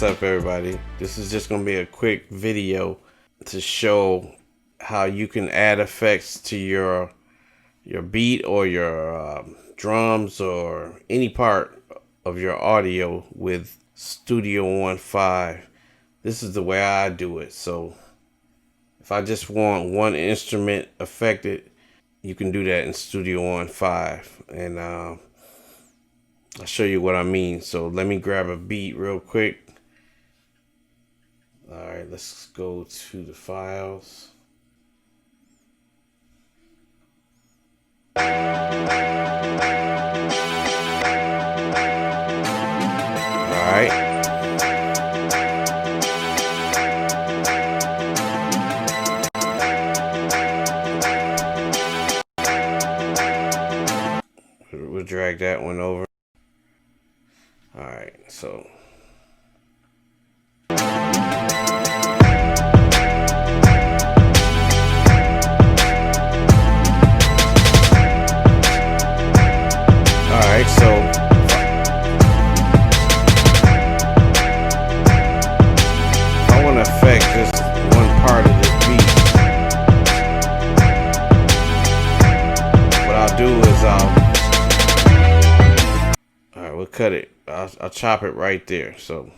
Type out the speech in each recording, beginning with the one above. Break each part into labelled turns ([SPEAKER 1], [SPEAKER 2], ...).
[SPEAKER 1] What's up, everybody? This is just gonna be a quick video to show how you can add effects to your beat or your drums or any part of your audio with Studio One 5. This is the way I do it. So if I just want one instrument affected, you can do that in Studio One 5, and I'll show you what I mean. So let me grab a beat real quick. All right, let's go to the files. All right. We'll drag that one over. All right, so. So I want to affect just one part of this beat. What I'll do is alright, we'll cut it. I'll chop it right there. So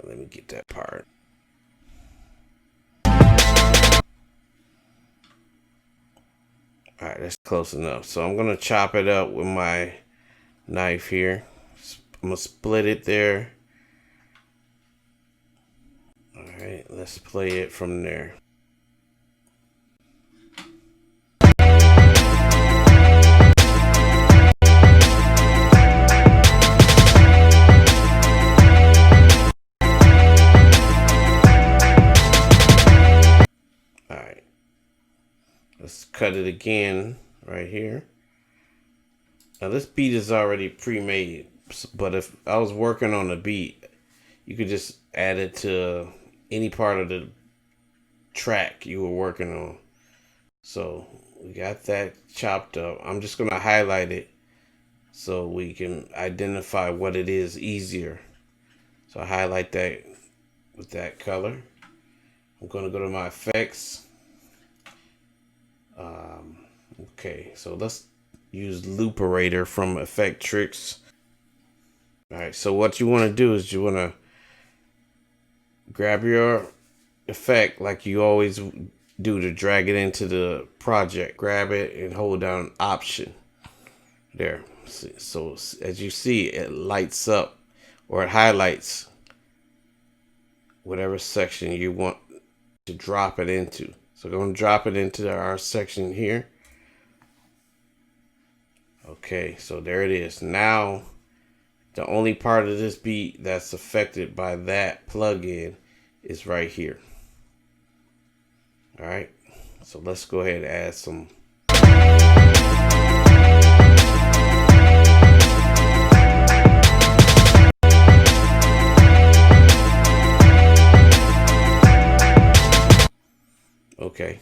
[SPEAKER 1] let me get that part. All right, that's close enough. So I'm gonna chop it up with my knife here. I'm gonna split it there. All right, let's play it from there. Let's cut it again right here. Now this beat is already pre-made, but if I was working on a beat, you could just add it to any part of the track you were working on. So we got that chopped up. I'm just gonna highlight it so we can identify what it is easier. So I highlight that with that color. I'm gonna go to my effects. Okay, so let's use Looperator from Effect Tricks. All right, so what you want to do is you want to grab your effect like you always do to drag it into the project. Grab it and hold down Option. There. So as you see, it lights up or it highlights whatever section you want to drop it into. So I'm going to drop it into our section here. Okay, so there it is. Now, the only part of this beat that's affected by that plugin is right here. All right, so let's go ahead and add some. Okay.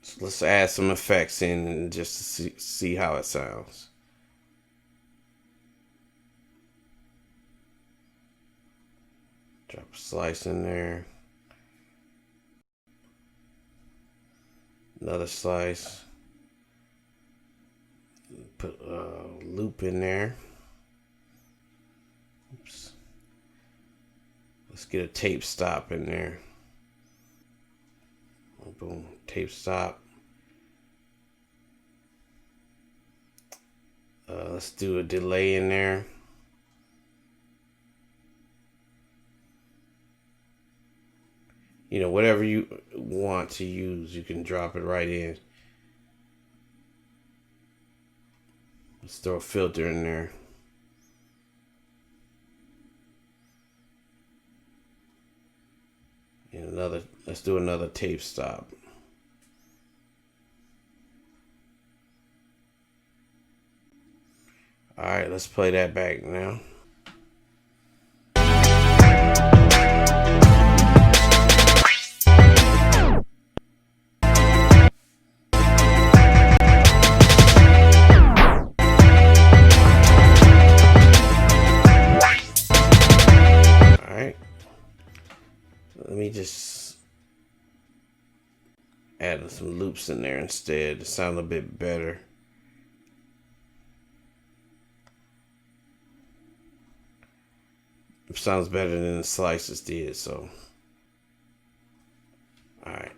[SPEAKER 1] So let's add some effects in just to see how it sounds. Drop a slice in there. Another slice. Put a loop in there. Oops. Let's get a tape stop in there. Boom, tape stop. Let's do a delay in there. You know, whatever you want to use, you can drop it right in. Let's throw a filter in there. And let's do another tape stop. All right, let's play that back now. me just add some loops in there instead to sound a bit better. It sounds better than the slices did, so. Alright.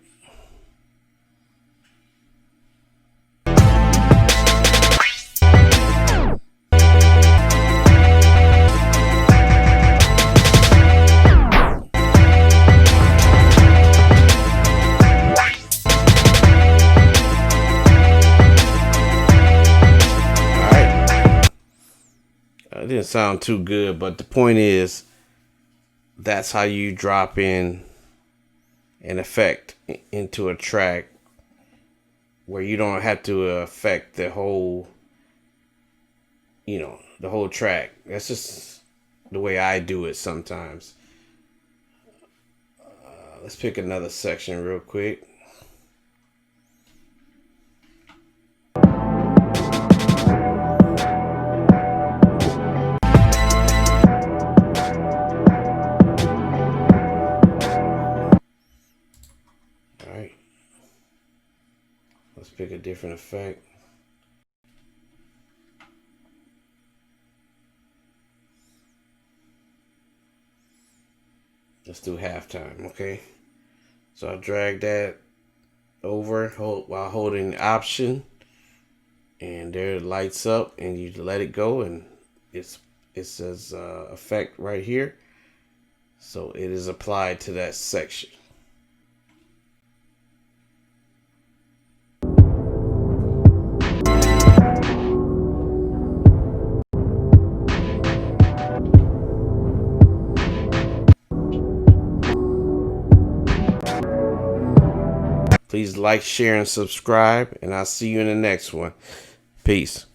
[SPEAKER 1] It didn't sound too good, but the point is, that's how you drop in an effect into a track where you don't have to affect the whole, the whole track. That's just the way I do it sometimes. Let's pick another section real quick. Let's pick a different effect. Let's do halftime, okay? So I drag that over while holding Option, and there it lights up, and you let it go, and it says effect right here. So it is applied to that section. Please like, share, and subscribe, and I'll see you in the next one. Peace.